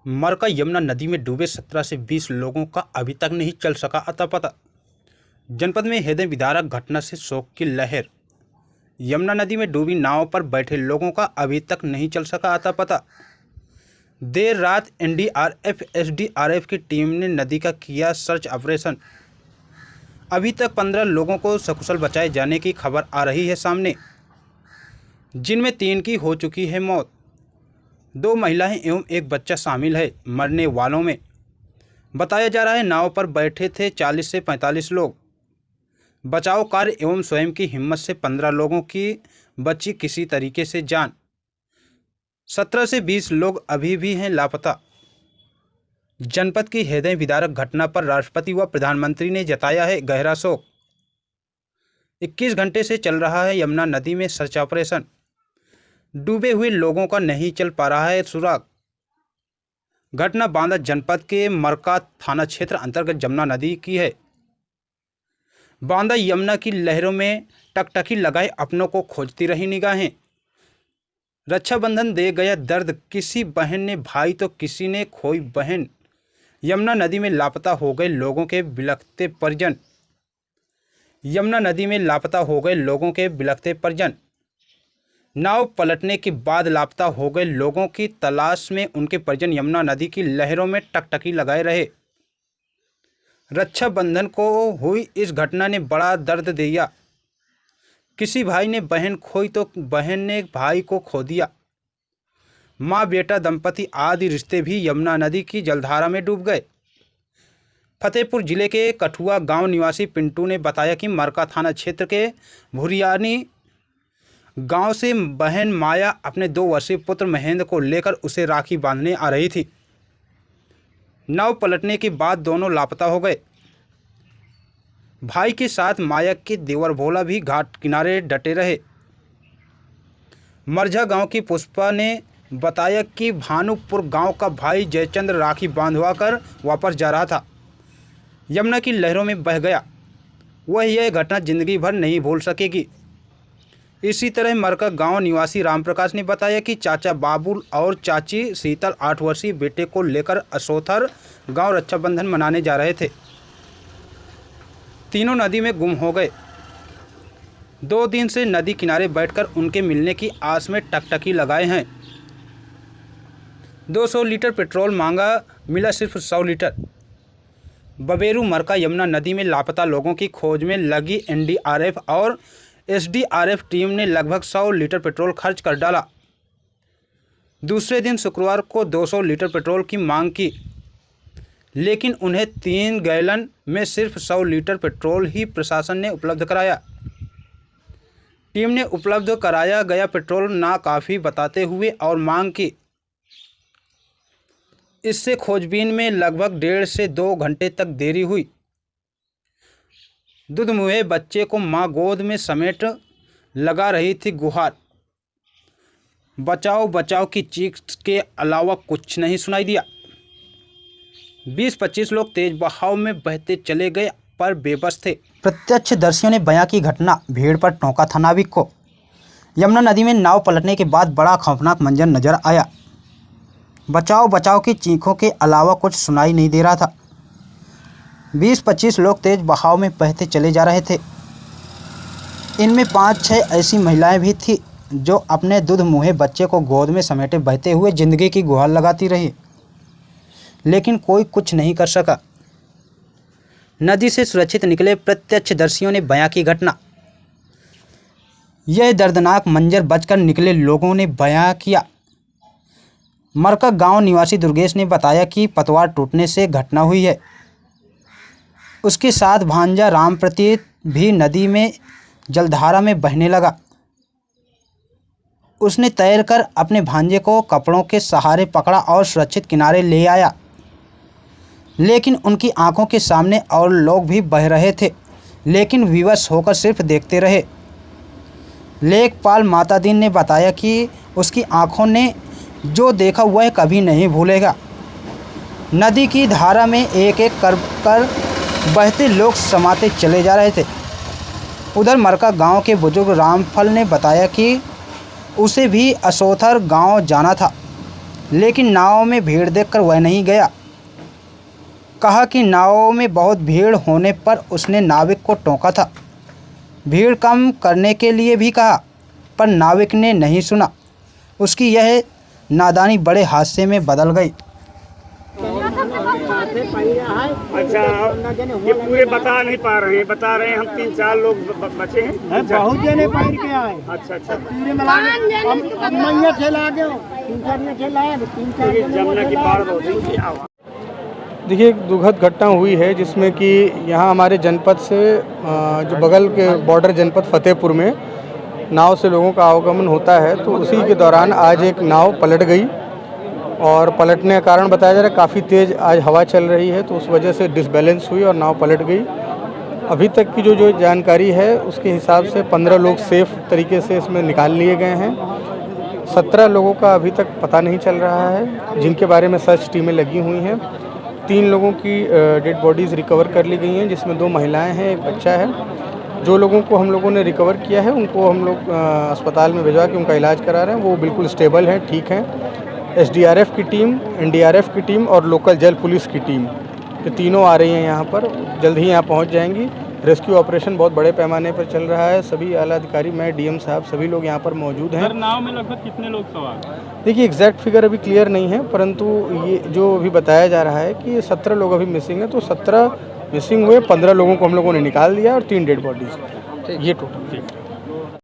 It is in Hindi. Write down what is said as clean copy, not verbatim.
मरका यमुना नदी में डूबे 17 से 20 लोगों का अभी तक नहीं चल सका अता पता। जनपद में हृदय विदारक घटना से शोक की लहर। यमुना नदी में डूबी नाव पर बैठे लोगों का अभी तक नहीं चल सका अता पता। देर रात एनडीआरएफ एसडीआरएफ की टीम ने नदी का किया सर्च ऑपरेशन। अभी तक 15 लोगों को सकुशल बचाए जाने की खबर आ रही है सामने, जिनमें 3 की हो चुकी है मौत। 2 महिलाएं एवं एक बच्चा शामिल है मरने वालों में। बताया जा रहा है नाव पर बैठे थे 40 से 45 लोग। बचाव कार्य एवं स्वयं की हिम्मत से 15 लोगों की बची किसी तरीके से जान। 17 से 20 लोग अभी भी हैं लापता। जनपद की हृदय विदारक घटना पर राष्ट्रपति व प्रधानमंत्री ने जताया है गहरा शोक। 21 घंटे से चल रहा है यमुना नदी में सर्च ऑपरेशन। डूबे हुए लोगों का नहीं चल पा रहा है सुराग। घटना बांदा जनपद के मरका थाना क्षेत्र अंतर्गत जमुना नदी की है। बांदा यमुना की लहरों में टकटकी लगाए अपनों को खोजती रही निगाहें। रक्षाबंधन दे गया दर्द, किसी बहन ने भाई तो किसी ने खोई बहन। यमुना नदी में लापता हो गए लोगों के बिलखते परिजन। यमुना नदी में लापता हो गए लोगों के बिलखते परिजन। नाव पलटने के बाद लापता हो गए लोगों की तलाश में उनके परिजन यमुना नदी की लहरों में टकटकी लगाए रहे। रक्षाबंधन को हुई इस घटना ने बड़ा दर्द दिया। किसी भाई ने बहन खोई तो बहन ने भाई को खो दिया। माँ बेटा दंपति आदि रिश्ते भी यमुना नदी की जलधारा में डूब गए। फतेहपुर जिले के कठुआ गांव निवासी पिंटू ने बताया कि मरका थाना क्षेत्र के भुरियानी गांव से बहन माया अपने 2 वर्षीय पुत्र महेंद्र को लेकर उसे राखी बांधने आ रही थी। नाव पलटने के बाद दोनों लापता हो गए। भाई के साथ माया के देवर भोला भी घाट किनारे डटे रहे। मरझा गांव की पुष्पा ने बताया कि भानुपुर गांव का भाई जयचंद्र राखी बांधवा कर वापस जा रहा था। यमुना की लहरों में बह गया। वह यह घटना जिंदगी भर नहीं भूल सकेगी। इसी तरह मरका गांव निवासी रामप्रकाश ने बताया कि चाचा बाबुल और चाची शीतल 8 वर्षीय बेटे को लेकर असोथर गांव रक्षाबंधन मनाने जा रहे थे। तीनों नदी में गुम हो गए। 2 दिन से नदी किनारे बैठकर उनके मिलने की आस में टकटकी लगाए हैं। 200 लीटर पेट्रोल मांगा, मिला सिर्फ 100 लीटर। बबेरू मरका यमुना नदी में लापता लोगों की खोज में लगी एनडीआरएफ और एसडीआरएफ टीम ने लगभग 100 लीटर पेट्रोल खर्च कर डाला। दूसरे दिन शुक्रवार को 200 लीटर पेट्रोल की मांग की, लेकिन उन्हें 3 गैलन में सिर्फ 100 लीटर पेट्रोल ही प्रशासन ने उपलब्ध कराया। टीम ने उपलब्ध कराया गया पेट्रोल नाकाफी बताते हुए और मांग की। इससे खोजबीन में लगभग 1.5 से 2 घंटे तक देरी हुई। दुधमुहे बच्चे को मां गोद में समेट लगा रही थी गुहार। बचाओ बचाओ की चीख के अलावा कुछ नहीं सुनाई दिया। 20-25 लोग तेज बहाव में बहते चले गए पर बेबस थे। प्रत्यक्षदर्शियों ने बयां की घटना भीड़ पर टोंका था नाविक को। यमुना नदी में नाव पलटने के बाद बड़ा खौफनाक मंजर नजर आया। बचाओ बचाओ की चीखों के अलावा कुछ सुनाई नहीं दे रहा था। 20-25 लोग तेज बहाव में बहते चले जा रहे थे। इनमें 5-6 ऐसी महिलाएं भी थीं जो अपने दूध मुहे बच्चे को गोद में समेटे बहते हुए जिंदगी की गुहार लगाती रही, लेकिन कोई कुछ नहीं कर सका। नदी से सुरक्षित निकले प्रत्यक्षदर्शियों ने बयां की घटना। यह दर्दनाक मंजर बचकर निकले लोगों ने बयां किया। मरका गांव निवासी दुर्गेश ने बताया कि पतवार टूटने से घटना हुई है। उसके साथ भांजा रामप्रतीत भी नदी में जलधारा में बहने लगा। उसने तैरकर अपने भांजे को कपड़ों के सहारे पकड़ा और सुरक्षित किनारे ले आया, लेकिन उनकी आंखों के सामने और लोग भी बह रहे थे, लेकिन विवश होकर सिर्फ देखते रहे। लेखपाल मातादीन ने बताया कि उसकी आंखों ने जो देखा वह कभी नहीं भूलेगा। नदी की धारा में एक एक कर बहते लोग समाते चले जा रहे थे। उधर मरका गांव के बुजुर्ग रामफल ने बताया कि उसे भी असोथर गांव जाना था, लेकिन नाव में भीड़ देखकर वह नहीं गया। कहा कि नाव में बहुत भीड़ होने पर उसने नाविक को टोका था। भीड़ कम करने के लिए भी कहा, पर नाविक ने नहीं सुना। उसकी यह नादानी बड़े हादसे में बदल गई। अच्छा, ये पूरे बता नहीं पा रहे हैं, बता रहे हैं हम 3-4 लोग बचे हैं। बहुत जने पैर के आए। अच्छा अच्छा, पूरे मिला के हम मैया ठेला गए, 3-4 ने ठेलाया, 3-4 जने जमुना की बाढ़ बहुत हुई। देखिए, एक दुखद घटना हुई है जिसमें कि यहाँ हमारे जनपद से जो बगल के बॉर्डर जनपद फतेहपुर में नाव से लोगों का आवागमन होता है, तो उसी के दौरान आज एक नाव पलट गई और पलटने का कारण बताया जा रहा है काफ़ी तेज़ आज हवा चल रही है, तो उस वजह से डिसबैलेंस हुई और नाव पलट गई। अभी तक की जो जानकारी है उसके हिसाब से 15 लोग सेफ तरीके से इसमें निकाल लिए गए हैं। 17 लोगों का अभी तक पता नहीं चल रहा है, जिनके बारे में सर्च टीमें लगी हुई हैं। 3 लोगों की डेड बॉडीज़ रिकवर कर ली गई हैं, जिसमें 2 महिलाएं हैं, एक बच्चा है। जो लोगों को हम लोगों ने रिकवर किया है उनको हम लोग अस्पताल में भिजवा के उनका इलाज करा रहे हैं, वो बिल्कुल स्टेबल हैं, ठीक हैं। SDRF की टीम, NDRF की टीम और लोकल जल पुलिस की टीम, ये तीनों आ रही हैं यहाँ पर, जल्द ही यहाँ पहुँच जाएंगी। रेस्क्यू ऑपरेशन बहुत बड़े पैमाने पर चल रहा है। सभी आला अधिकारी, मैं DM साहब, सभी लोग यहाँ पर मौजूद हैं। नाव में लगभग कितने लोग सवार? देखिए, एग्जैक्ट फिगर अभी क्लियर नहीं है, परंतु ये जो अभी बताया जा रहा है कि 17 लोग अभी मिसिंग हैं, तो 17 मिसिंग हुए, 15 लोगों को हम लोगों ने निकाल दिया और 3 डेड बॉडीज़, ये टोटल।